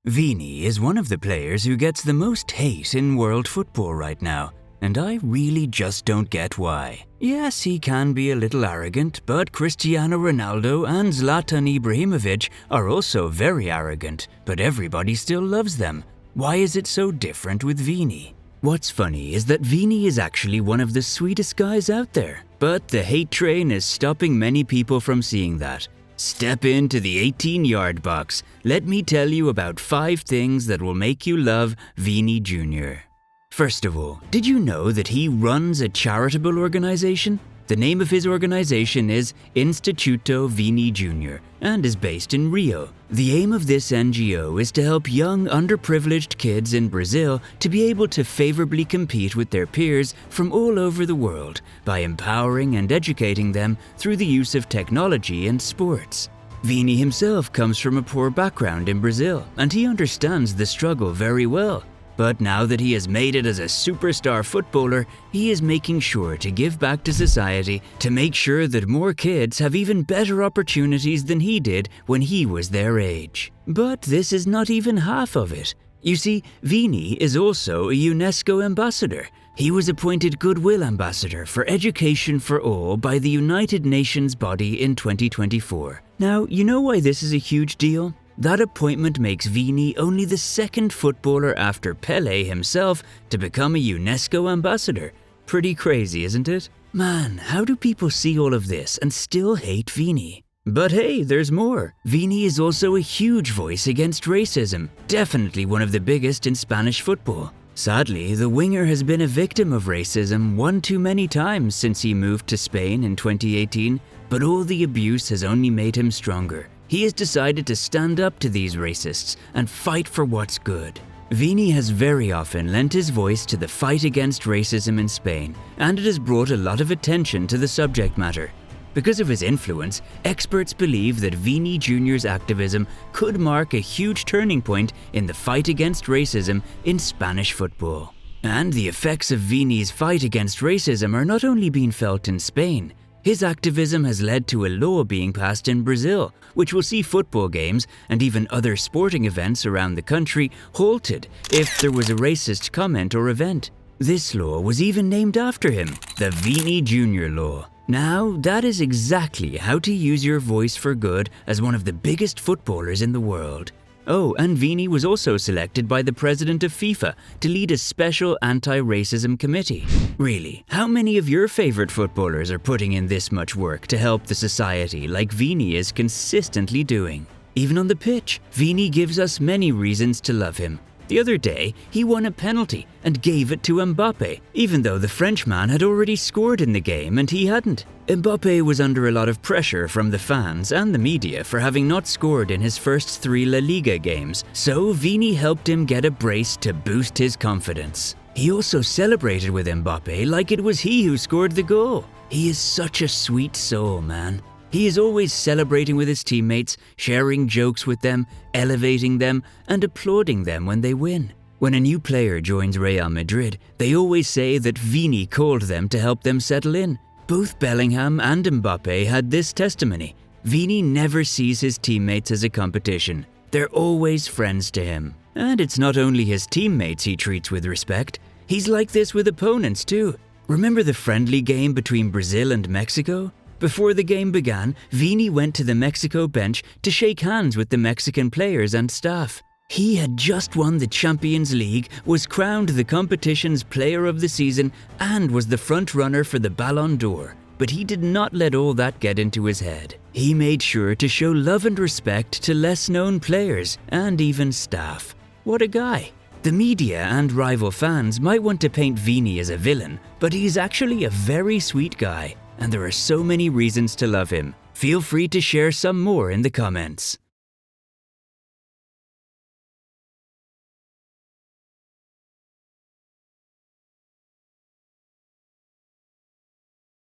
Vini is one of the players who gets the most hate in world football right now, and I really just don't get why. Yes, he can be a little arrogant, but Cristiano Ronaldo and Zlatan Ibrahimovic are also very arrogant, but everybody still loves them. Why is it so different with Vini? What's funny is that Vini is actually one of the sweetest guys out there, but the hate train is stopping many people from seeing that. Step into the 18-yard box. Let me tell you about 5 things that will make you love Vini Jr. First of all, did you know that he runs a charitable organization? The name of his organization is Instituto Vini Jr. and is based in Rio. The aim of this NGO is to help young, underprivileged kids in Brazil to be able to favorably compete with their peers from all over the world by empowering and educating them through the use of technology and sports. Vini himself comes from a poor background in Brazil, and he understands the struggle very well. But now that he has made it as a superstar footballer, he is making sure to give back to society to make sure that more kids have even better opportunities than he did when he was their age. But this is not even half of it. You see, Vini is also a UNESCO ambassador. He was appointed Goodwill Ambassador for Education for All by the United Nations body in 2024. Now, you know why this is a huge deal? That appointment makes Vini only the second footballer after Pelé himself to become a UNESCO ambassador. Pretty crazy, isn't it? Man, how do people see all of this and still hate Vini? But hey, there's more. Vini is also a huge voice against racism, definitely one of the biggest in Spanish football. Sadly, the winger has been a victim of racism one too many times since he moved to Spain in 2018, but all the abuse has only made him stronger. He has decided to stand up to these racists and fight for what's good. Vini has very often lent his voice to the fight against racism in Spain, and it has brought a lot of attention to the subject matter. Because of his influence, experts believe that Vini Jr.'s activism could mark a huge turning point in the fight against racism in Spanish football. And the effects of Vini's fight against racism are not only being felt in Spain. His activism has led to a law being passed in Brazil, which will see football games and even other sporting events around the country halted if there was a racist comment or event. This law was even named after him, the Vini Jr. Law. Now, that is exactly how to use your voice for good as one of the biggest footballers in the world. Oh, and Vini was also selected by the president of FIFA to lead a special anti-racism committee. Really, how many of your favorite footballers are putting in this much work to help the society like Vini is consistently doing? Even on the pitch, Vini gives us many reasons to love him. The other day, he won a penalty and gave it to Mbappé, even though the Frenchman had already scored in the game and he hadn't. Mbappé was under a lot of pressure from the fans and the media for having not scored in his first 3 La Liga games, so Vini helped him get a brace to boost his confidence. He also celebrated with Mbappé like it was he who scored the goal. He is such a sweet soul, man. He is always celebrating with his teammates, sharing jokes with them, elevating them, and applauding them when they win. When a new player joins Real Madrid, they always say that Vini called them to help them settle in. Both Bellingham and Mbappé had this testimony. Vini never sees his teammates as a competition. They're always friends to him. And it's not only his teammates he treats with respect. He's like this with opponents too. Remember the friendly game between Brazil and Mexico? Before the game began, Vini went to the Mexico bench to shake hands with the Mexican players and staff. He had just won the Champions League, was crowned the competition's player of the season, and was the front runner for the Ballon d'Or. But he did not let all that get into his head. He made sure to show love and respect to less-known players and even staff. What a guy! The media and rival fans might want to paint Vini as a villain, but he's actually a very sweet guy. And there are so many reasons to love him. Feel free to share some more in the comments.